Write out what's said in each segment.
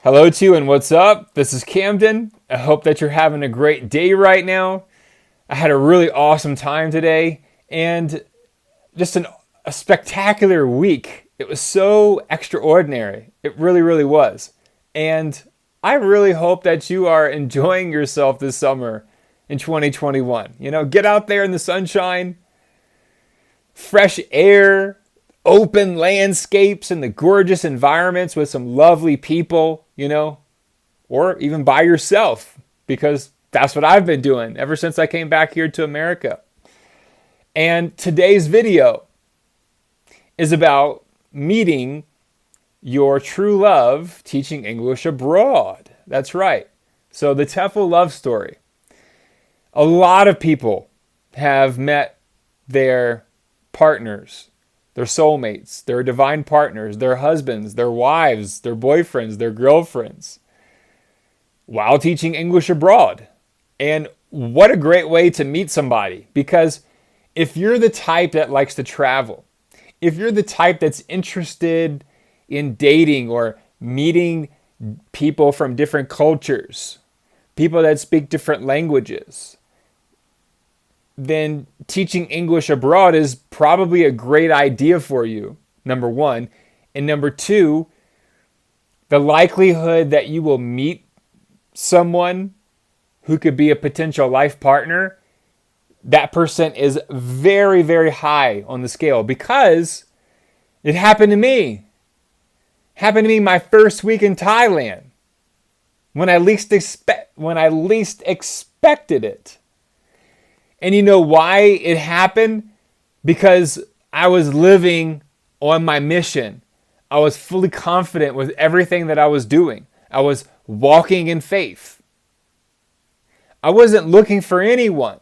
Hello to you and what's up? This is Camden. I hope that you're having a great day right now. I had a really awesome time today and just a spectacular week. It was so extraordinary. It really, really was. And I really hope that you are enjoying yourself this summer in 2021. Get out there in the sunshine, fresh air, open landscapes and the gorgeous environments with some lovely people, or even by yourself, because that's what I've been doing ever since I came back here to America. And today's video is about meeting your true love teaching English abroad. That's right. So the TEFL love story. A lot of people have met their partners, their soulmates, their divine partners, their husbands, their wives, their boyfriends, their girlfriends, while teaching English abroad. And what a great way to meet somebody. Because if you're the type that likes to travel, if you're the type that's interested in dating or meeting people from different cultures, people that speak different languages, then teaching English abroad is probably a great idea for you, number one. And number two, the likelihood that you will meet someone who could be a potential life partner, that percent is very, very high on the scale, because it happened to me. Happened to me my first week in Thailand, when I least expected it. And you know why it happened? Because I was living on my mission. I was fully confident with everything that I was doing. I was walking in faith. I wasn't looking for anyone.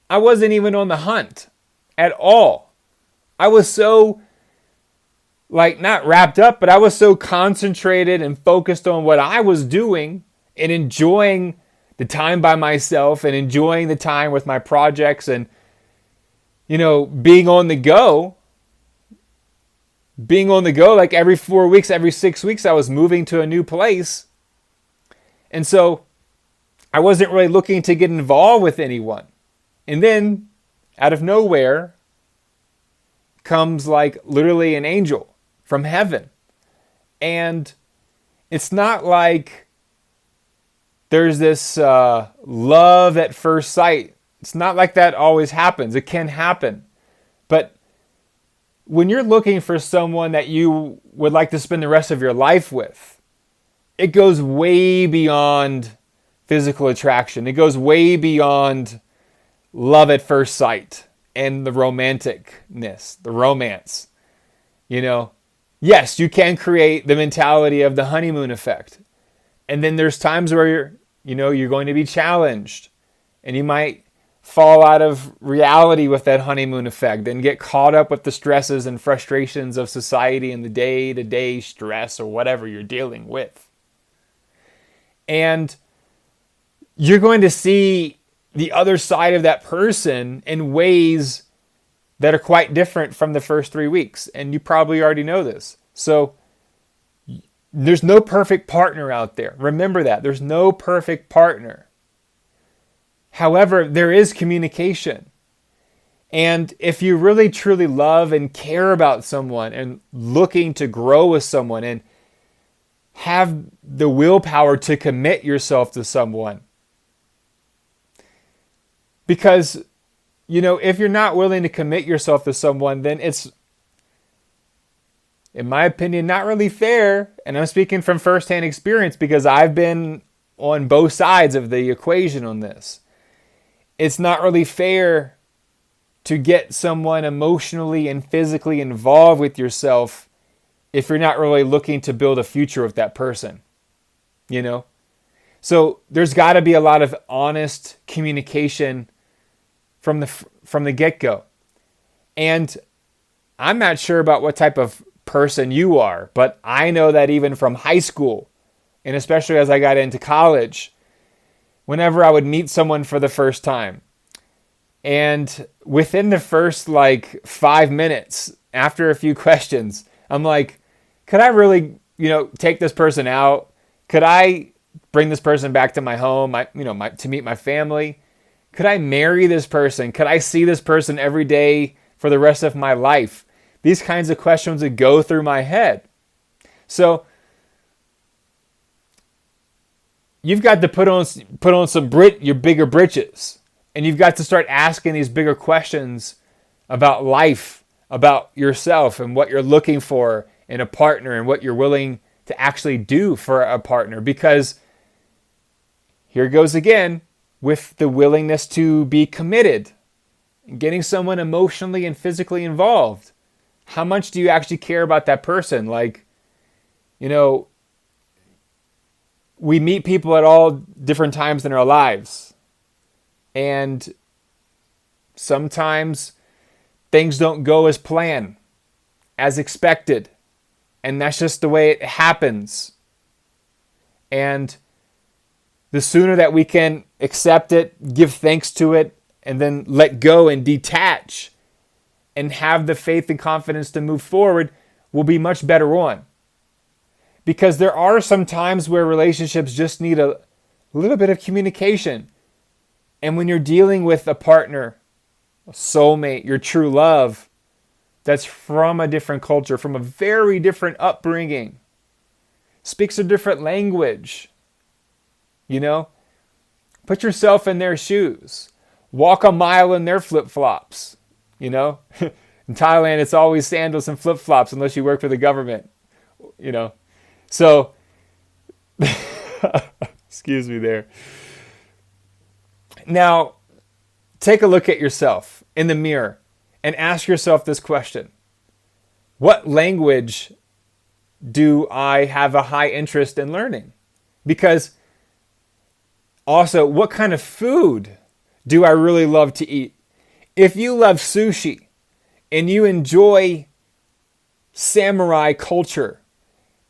I wasn't even on the hunt at all. I was so, not wrapped up, but I was so concentrated and focused on what I was doing and enjoying the time by myself and enjoying the time with my projects and, being on the go. Like every 4 weeks, every 6 weeks, I was moving to a new place. And so I wasn't really looking to get involved with anyone. And then out of nowhere comes literally an angel from heaven. And it's not like there's this love at first sight. It's not like that always happens. It can happen. But when you're looking for someone that you would like to spend the rest of your life with, it goes way beyond physical attraction. It goes way beyond love at first sight and the romanticness, the romance. Yes, you can create the mentality of the honeymoon effect. And then there's times where you're going to be challenged, and you might fall out of reality with that honeymoon effect and get caught up with the stresses and frustrations of society and the day-to-day stress or whatever you're dealing with. And you're going to see the other side of that person in ways that are quite different from the first 3 weeks. And you probably already know this. So there's no perfect partner out there. Remember that. There's no perfect partner. However, there is communication. And if you really truly love and care about someone and looking to grow with someone and have the willpower to commit yourself to someone, because, if you're not willing to commit yourself to someone, then it's, in my opinion, not really fair. And I'm speaking from firsthand experience because I've been on both sides of the equation on this. It's not really fair to get someone emotionally and physically involved with yourself if you're not really looking to build a future with that person. So there's got to be a lot of honest communication from the get-go. And I'm not sure about what type of person you are, but I know that even from high school, and especially as I got into college, whenever I would meet someone for the first time, and within the first 5 minutes, after a few questions, I'm like, could I really, take this person out? Could I bring this person back to my home, to meet my family? Could I marry this person? Could I see this person every day for the rest of my life? These kinds of questions would go through my head. So you've got to put on your bigger britches, and you've got to start asking these bigger questions about life, about yourself, and what you're looking for in a partner, and what you're willing to actually do for a partner. Because here goes again with the willingness to be committed, getting someone emotionally and physically involved. How much do you actually care about that person? We meet people at all different times in our lives. And sometimes things don't go as planned, as expected. And that's just the way it happens. And the sooner that we can accept it, give thanks to it, and then let go and detach and have the faith and confidence to move forward, we'll be much better on. Because there are some times where relationships just need a little bit of communication. And when you're dealing with a partner, a soulmate, your true love, that's from a different culture, from a very different upbringing, speaks a different language, put yourself in their shoes. Walk a mile in their flip-flops, In Thailand, it's always sandals and flip-flops unless you work for the government, So, excuse me there. Now, take a look at yourself in the mirror and ask yourself this question. What language do I have a high interest in learning? Because also, what kind of food do I really love to eat? If you love sushi and you enjoy samurai culture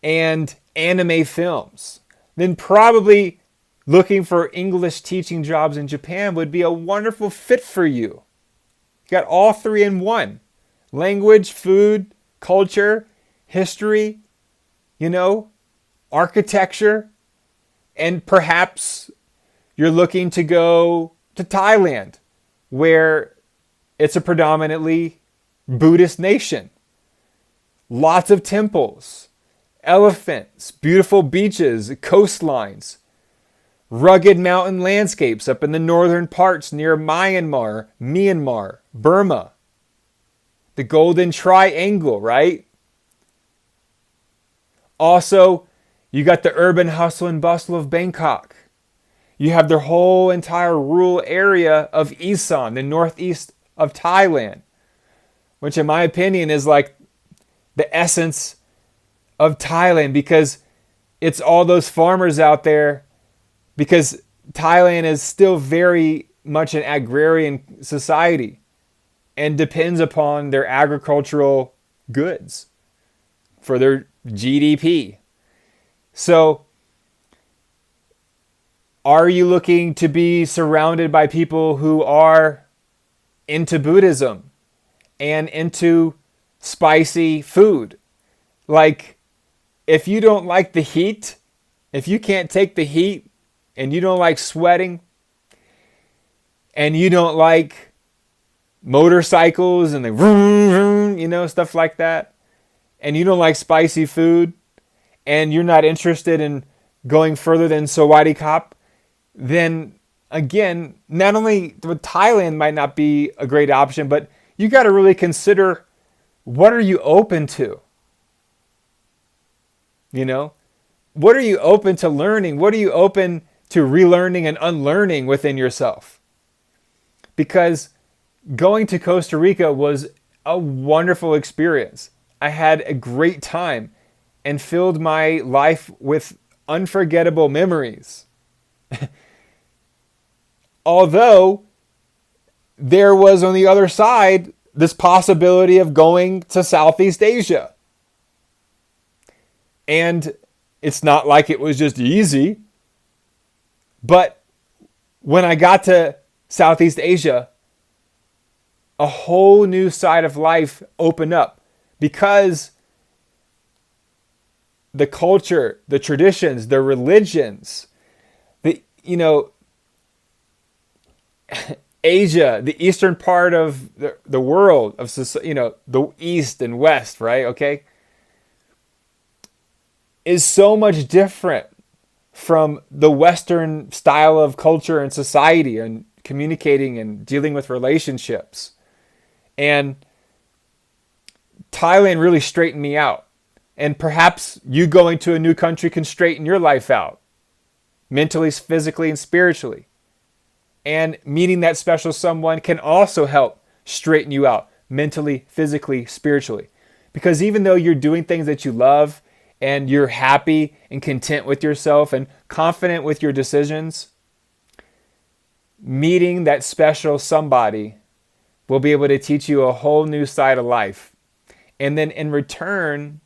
and anime films, then probably looking for English teaching jobs in Japan would be a wonderful fit for you. You got all three in one. Language, food, culture, history, architecture, and perhaps you're looking to go to Thailand, where it's a predominantly Buddhist nation. Lots of temples, elephants, beautiful beaches, coastlines, rugged mountain landscapes up in the northern parts near Myanmar, Burma. The Golden Triangle, right? Also, you got the urban hustle and bustle of Bangkok. You have the whole entire rural area of Isan, the northeast of Thailand, which in my opinion is like the essence of Thailand, because it's all those farmers out there, because Thailand is still very much an agrarian society and depends upon their agricultural goods for their GDP. So, are you looking to be surrounded by people who are into Buddhism and into spicy food? Like, if you don't like the heat, if you can't take the heat and you don't like sweating and you don't like motorcycles and the vroom, vroom, stuff like that, and you don't like spicy food and you're not interested in going further than Sawadee Krap, then again, not only Thailand might not be a great option, but you got to really consider, what are you open to? What are you open to learning? What are you open to relearning and unlearning within yourself? Because going to Costa Rica was a wonderful experience. I had a great time and filled my life with unforgettable memories. Although there was on the other side this possibility of going to Southeast Asia. And it's not like it was just easy. But when I got to Southeast Asia, a whole new side of life opened up, because the culture, the traditions, the religions, Asia, the eastern part of the world, of the East and West, right? Okay, is so much different from the Western style of culture and society and communicating and dealing with relationships. And Thailand really straightened me out. And perhaps you going to a new country can straighten your life out, mentally, physically, and spiritually. And meeting that special someone can also help straighten you out, mentally, physically, spiritually. Because even though you're doing things that you love and you're happy and content with yourself and confident with your decisions, meeting that special somebody will be able to teach you a whole new side of life. And then in return,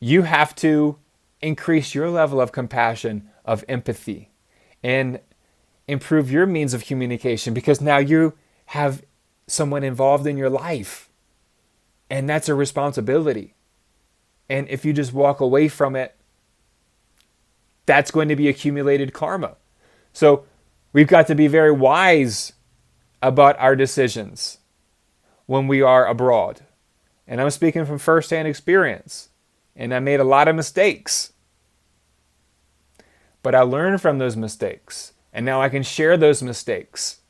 you have to increase your level of compassion, of empathy, and improve your means of communication, because now you have someone involved in your life. And that's a responsibility. And if you just walk away from it, that's going to be accumulated karma. So we've got to be very wise about our decisions when we are abroad. And I'm speaking from firsthand experience. And I made a lot of mistakes. But I learned from those mistakes. And now I can share those mistakes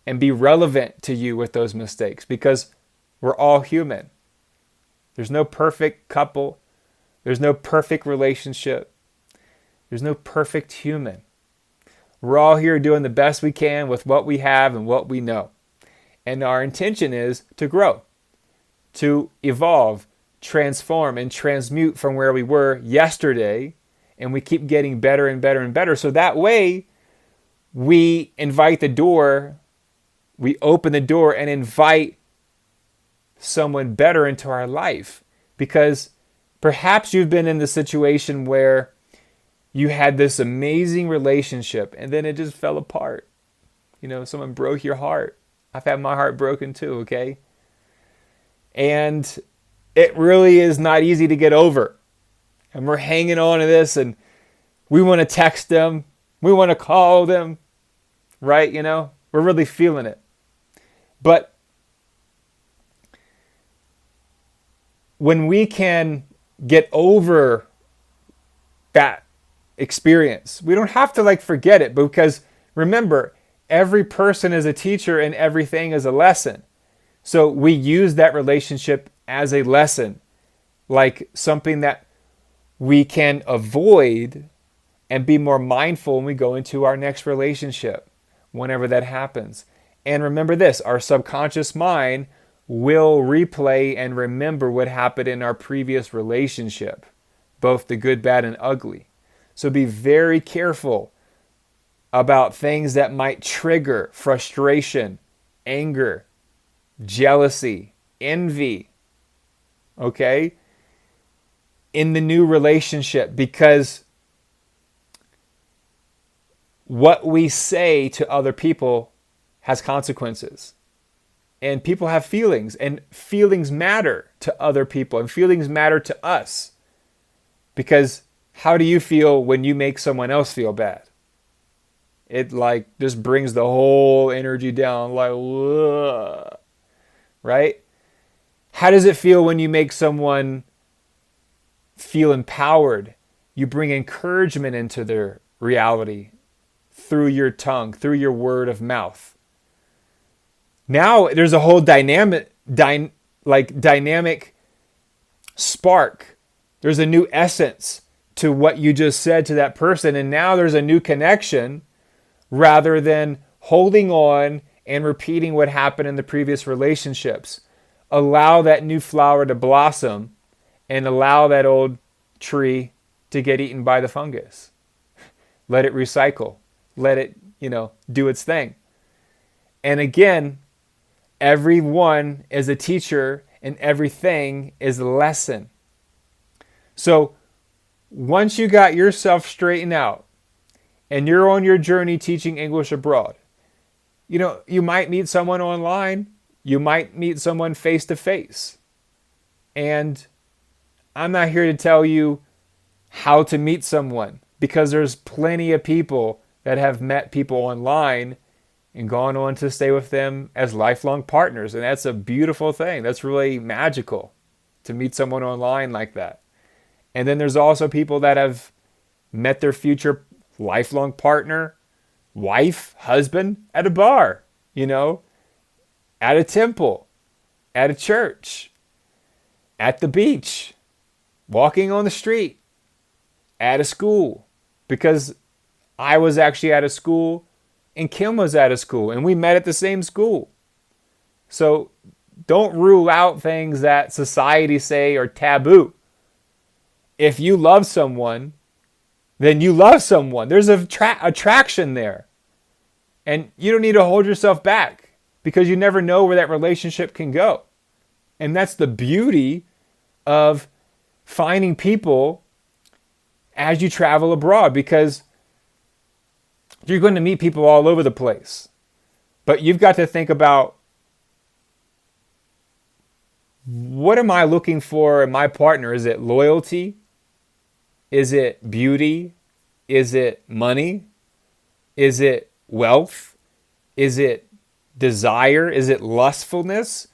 and be relevant to you with those mistakes, because we're all human. There's no perfect couple. There's no perfect relationship. There's no perfect human. We're all here doing the best we can with what we have and what we know. And our intention is to grow, to evolve, transform, and transmute from where we were yesterday. And we keep getting better and better and better. So that way, we invite the door, we open the door and invite someone better into our life. Because perhaps you've been in the situation where you had this amazing relationship and then it just fell apart. Someone broke your heart. I've had my heart broken too, okay? And it really is not easy to get over. And we're hanging on to this, and we want to text them. We want to call them, right? We're really feeling it. But when we can get over that experience, we don't have to forget it, because remember, every person is a teacher and everything is a lesson. So we use that relationship as a lesson, like something that we can avoid and be more mindful when we go into our next relationship, whenever that happens. And remember this, our subconscious mind will replay and remember what happened in our previous relationship, both the good, bad, and ugly. So be very careful about things that might trigger frustration, anger, jealousy, envy, okay? In the new relationship, because what we say to other people has consequences. And people have feelings, and feelings matter to other people, and feelings matter to us. Because how do you feel when you make someone else feel bad? It just brings the whole energy down, ugh, right? How does it feel when you make someone feel empowered? You bring encouragement into their reality through your tongue, through your word of mouth. Now there's a whole dynamic spark. There's a new essence to what you just said to that person, and now there's a new connection, rather than holding on and repeating what happened in the previous relationships. Allow that new flower to blossom, and allow that old tree to get eaten by the fungus. Let it recycle. Let it, do its thing. And again, everyone is a teacher and everything is a lesson. So once you got yourself straightened out and you're on your journey teaching English abroad, you might meet someone online. You might meet someone face to face. And I'm not here to tell you how to meet someone, because there's plenty of people that have met people online and gone on to stay with them as lifelong partners. And that's a beautiful thing. That's really magical to meet someone online like that. And then there's also people that have met their future lifelong partner, wife, husband at a bar, at a temple, at a church, at the beach, walking on the street, at a school. Because I was actually at a school and Kim was at a school and we met at the same school. So don't rule out things that society say are taboo. If you love someone, then you love someone. There's a attraction there. And you don't need to hold yourself back, because you never know where that relationship can go. And that's the beauty of finding people as you travel abroad, because you're going to meet people all over the place. But you've got to think about, what am I looking for in my partner? Is it loyalty? Is it beauty? Is it money? Is it wealth? Is it desire? Is it lustfulness?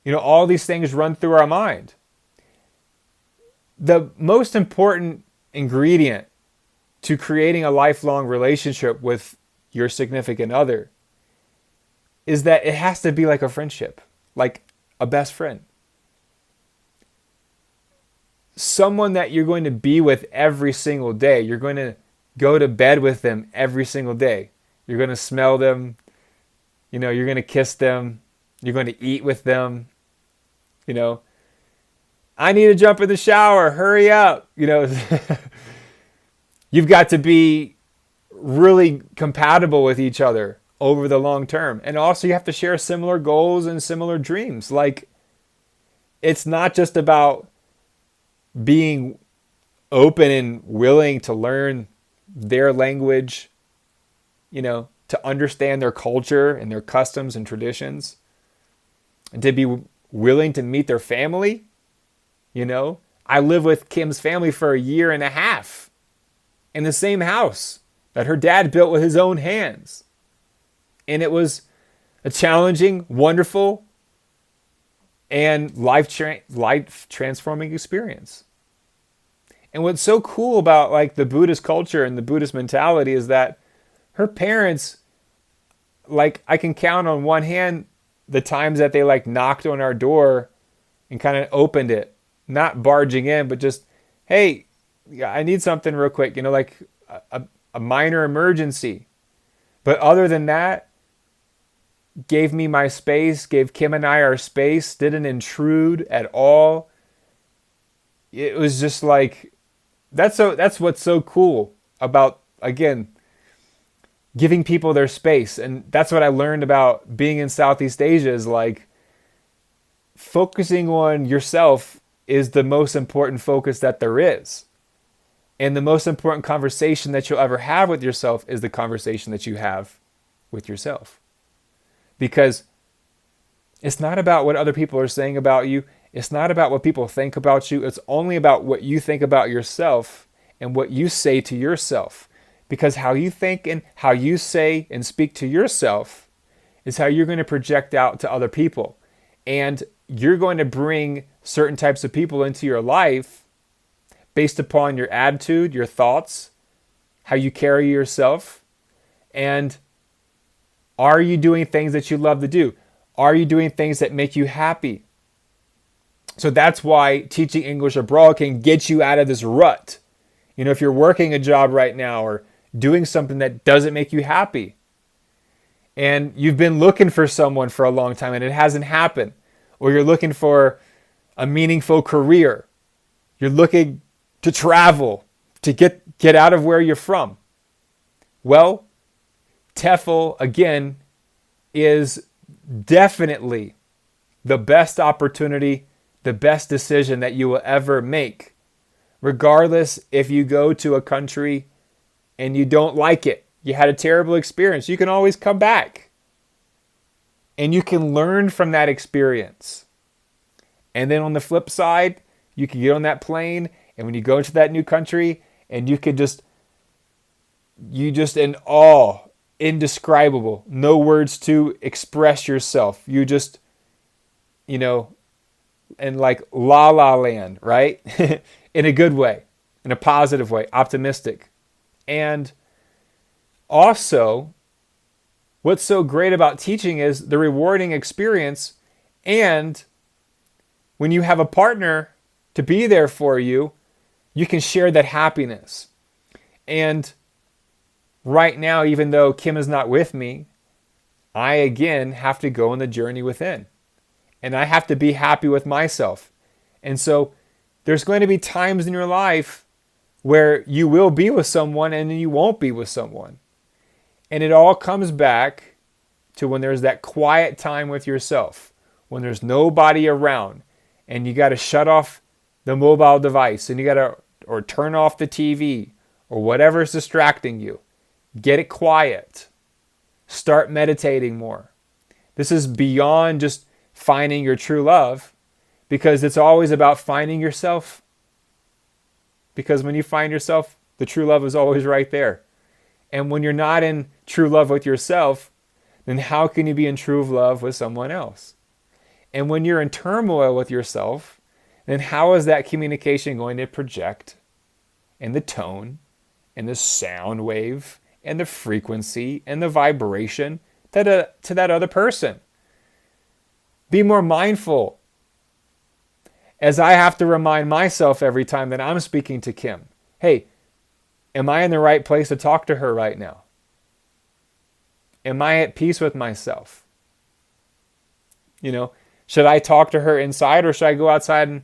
All these things run through our mind. The most important ingredient to creating a lifelong relationship with your significant other is that it has to be like a friendship, like a best friend. Someone that you're going to be with every single day. You're going to go to bed with them every single day. You're going to smell them. You're going to kiss them. You're going to eat with them. I need to jump in the shower. Hurry up. You've got to be really compatible with each other over the long term. And also you have to share similar goals and similar dreams. Like, it's not just about being open and willing to learn their language, to understand their culture and their customs and traditions, and to be willing to meet their family. I lived with Kim's family for a year and a half in the same house that her dad built with his own hands. And it was a challenging, wonderful, and life-transforming experience. And what's so cool about like the Buddhist culture and the Buddhist mentality is that her parents, like, I can count on one hand the times that they like knocked on our door and kind of opened it. Not barging in, but just, hey, I need something real quick, like a minor emergency. But other than that, gave me my space, gave Kim and I our space, didn't intrude at all. It was just like, that's what's so cool about, again, giving people their space. And that's what I learned about being in Southeast Asia, is like focusing on yourself is the most important focus that there is. And the most important conversation that you'll ever have with yourself is the conversation that you have with yourself. Because it's not about what other people are saying about you. It's not about what people think about you. It's only about what you think about yourself and what you say to yourself. Because how you think and how you say and speak to yourself is how you're going to project out to other people. And you're going to bring certain types of people into your life based upon your attitude, your thoughts, how you carry yourself. And are you doing things that you love to do? Are you doing things that make you happy? So that's why teaching English abroad can get you out of this rut. If you're working a job right now or doing something that doesn't make you happy, and you've been looking for someone for a long time and it hasn't happened, or you're looking for a meaningful career, you're looking to travel, to get out of where you're from. Well, TEFL, again, is definitely the best opportunity, the best decision that you will ever make. Regardless if you go to a country and you don't like it, you had a terrible experience, you can always come back. And you can learn from that experience. And then on the flip side, You could get on that plane, and when you go into that new country, and you just in awe, indescribable, no words to express yourself. You just, in like la la land, right? In a good way, in a positive way, optimistic. And also, what's so great about teaching is the rewarding experience. And when you have a partner to be there for you, you can share that happiness. And right now, even though Kim is not with me, I again have to go on the journey within. And I have to be happy with myself. And so there's going to be times in your life where you will be with someone and then you won't be with someone. And it all comes back to when there's that quiet time with yourself, when there's nobody around, and you got to shut off the mobile device, and you got to or turn off the TV or whatever's distracting you. Get it quiet. Start meditating more. This is beyond just finding your true love, because it's always about finding yourself. Because when you find yourself, the true love is always right there. And when you're not in true love with yourself, then how can you be in true love with someone else? And when you're in turmoil with yourself, then how is that communication going to project in the tone, and the sound wave, and the frequency, and the vibration to that other person? Be more mindful, as I have to remind myself every time that I'm speaking to Kim. Hey, am I in the right place to talk to her right now? Am I at peace with myself? Should I talk to her inside, or should I go outside and,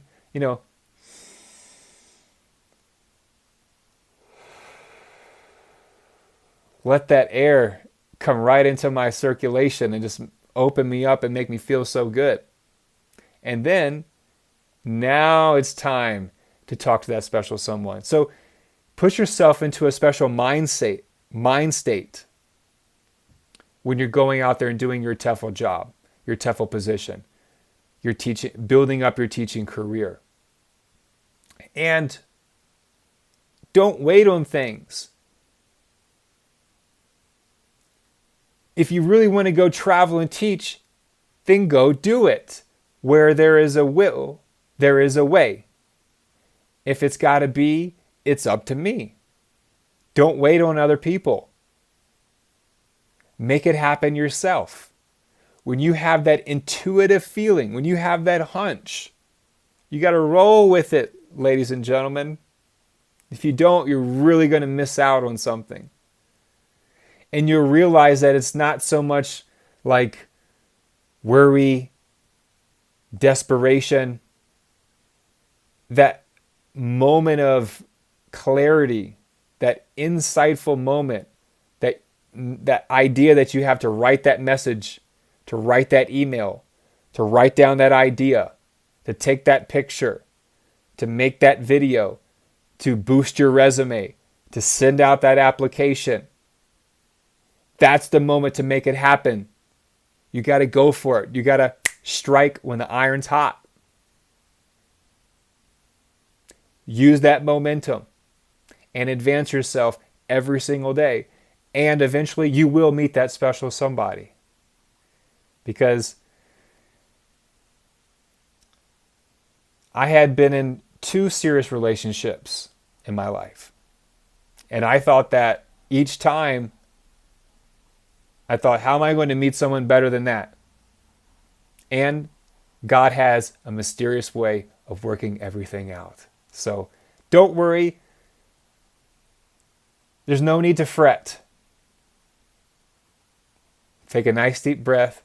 let that air come right into my circulation and just open me up and make me feel so good? And then, now it's time to talk to that special someone. So put yourself into a special mind state when you're going out there and doing your TEFL job, your TEFL position, your teaching, building up your teaching career. And don't wait on things. If you really want to go travel and teach, then go do it. Where there is a will, there is a way. If it's got to be, it's up to me. Don't wait on other people. Make it happen yourself. When you have that intuitive feeling, when you have that hunch, you got to roll with it, ladies and gentlemen. If you don't, you're really going to miss out on something. And you'll realize that it's not so much like worry, desperation, that moment of clarity, that insightful moment, that idea that you have to write that message, to write that email, to write down that idea, to take that picture, to make that video, to boost your resume, to send out that application. That's the moment to make it happen. You got to go for it. You got to strike when the iron's hot. Use that momentum and advance yourself every single day. And eventually you will meet that special somebody. Because I had been in 2 serious relationships in my life. And I thought that each time, how am I going to meet someone better than that? And God has a mysterious way of working everything out. So don't worry. There's no need to fret. Take a nice deep breath.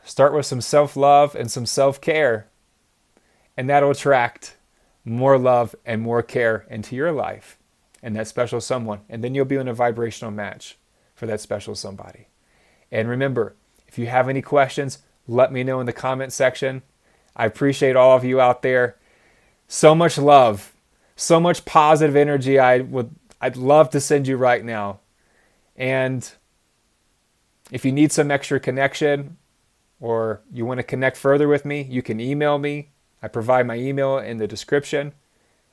Start with some self-love and some self-care. And that'll attract more love and more care into your life and that special someone. And then you'll be in a vibrational match for that special somebody. And remember, if you have any questions, let me know in the comment section. I appreciate all of you out there. So much love, so much positive energy I'd love to send you right now. And if you need some extra connection, or you want to connect further with me, you can email me. I provide my email in the description.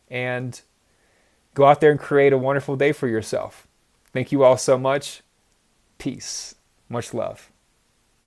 And go out there and create a wonderful day for yourself. Thank you all so much. Peace. Much love.